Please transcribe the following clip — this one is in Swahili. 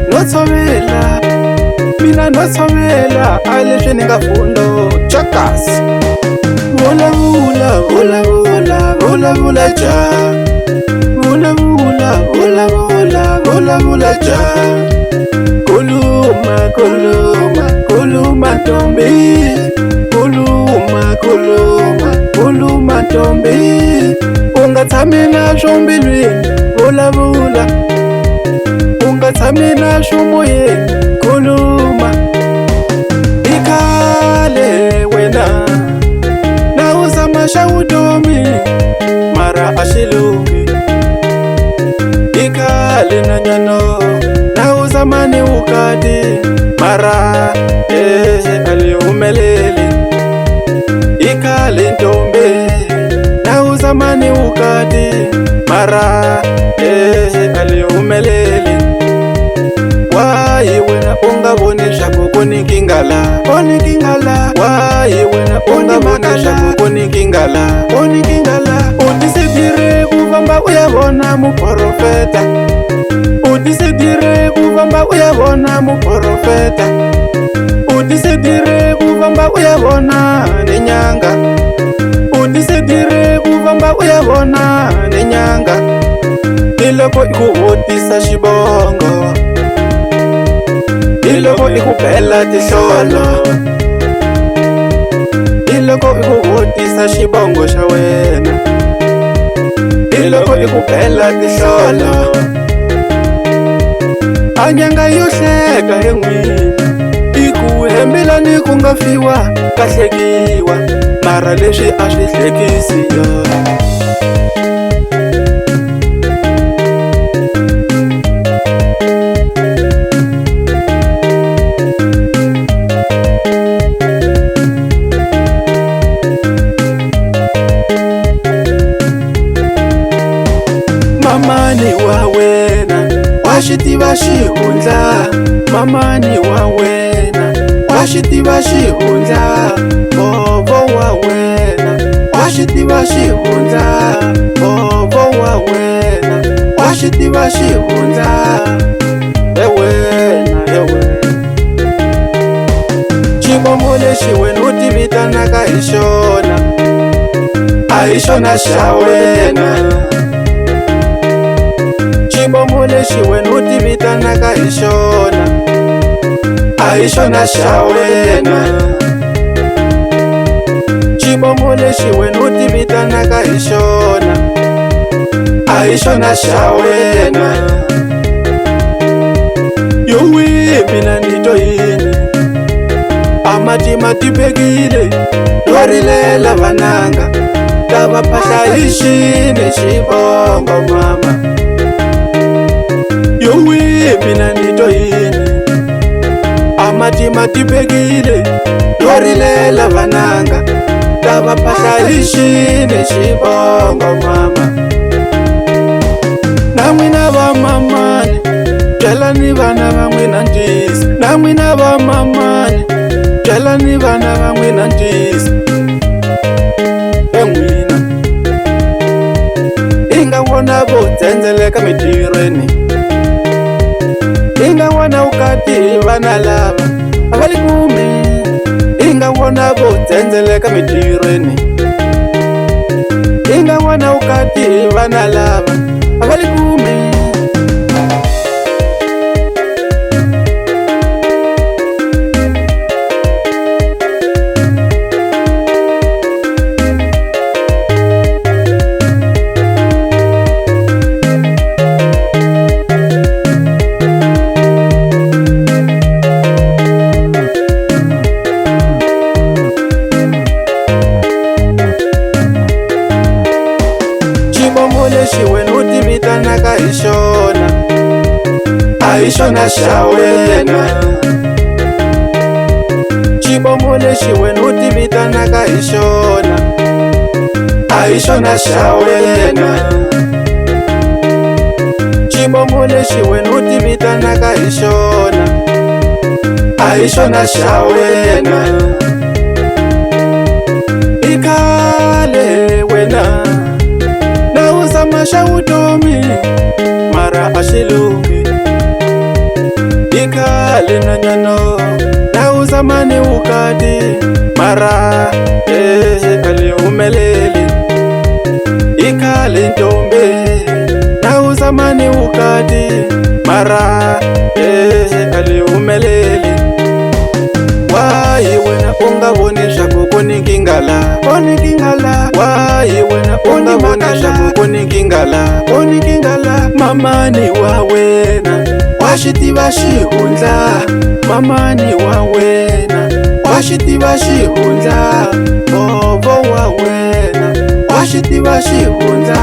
Notshovela mina notshovela a leswi ni nga fundo Chokas vulavula vulavula vulavula ja vulavula vulavula vulavula ja kuluma kuluma kuluma ntombi kuluma kuluma kuluma ntombi unga tshami na swo mbilwini vulavula unga tshami na swo moyeni kuluma ikhale wena na u zama xa vutomi mara a xi lunghi ikhale na nyano na u zama ni vukati mara a li humeleli ikhale ntombi na u zama ni vukati mara a li humeleli wayi wena unga voni swaku ku ni nkingha la wayi wena unga voni swaku ku ni nkingha la u tisedire ku famba u ya vona muprofeta u tisedire ku famba u ya vona muprofeta u tisedire ku famba u ya vona ni nyanga u tisedire ku famba u ya vona ni nyanga ni loko i ku vutisa xivongo hi loko i ku bela tinhlolo hi loko i ku vutisa xivongo xa wena hi loko i ku bela tinhlolo a nyanga yo hleka hi n'wini i ku hembelani ku nga fiwa ka hlekiwa mara leswi a swi hlekisi yona mamani wa wena wa xi tiva xihundla mamani wa wena wa xi tiva xihundla bovo wa wena wa xi tiva xihundla bovo wa wena wa xi tiva xihundla wena xivongo lexi wena u tivitanaka hi xona a hi xona xa wena xivongo lexi wena u tivitanaka hi xona a hi xona xa wena xivongo lexi wena u tivitanaka hi xona a hi xona xa wena yo wi mina ni to yini a matima ti bekile to rilela vananga lava phahla hi xini xivongo mama yo wi mina ni to yini a matima ti bekile to rilela vananga lava phahla hi xini xivongo mama na n'wina va mamani byelani vana va n'wina ntiyiso na n'wina va mamani byelani vana va n'wina ntiyiso n'wina i nga vona vo dzendzeleka mitirhweni i nga vona vukati hi vana lava a va li kumi i nga vona vo dzendzeleka mitirhweni i nga vona vukati hi vana lava a va li kumi xivongo lexi wena u tivitanaka hi xona a hi xona xa wena xivongo lexi wena u tivitanaka hi xona a hi xona xa wena xivongo lexi wena u tivitanaka hi xona a hi xona xa wena. I khale wena na u zama xa vutomi mara a xi lunghi. I khale nhwanyano na u zama ni vukati mara a li humeleli. I khale ntombi na u zama ni vukati mara a li humeleli. Why wena u nga voni swaku ku ni nkingha la? Ku ni nkingha la. Why wena u nga voni swaku ku ni nkingha la? Ku ni nkingha la. Mamani wa wena wa xi tiva xihundla. Mamani wa wena wa xi tiva xihundla. Bobo wa wena wa xi tiva xihundla.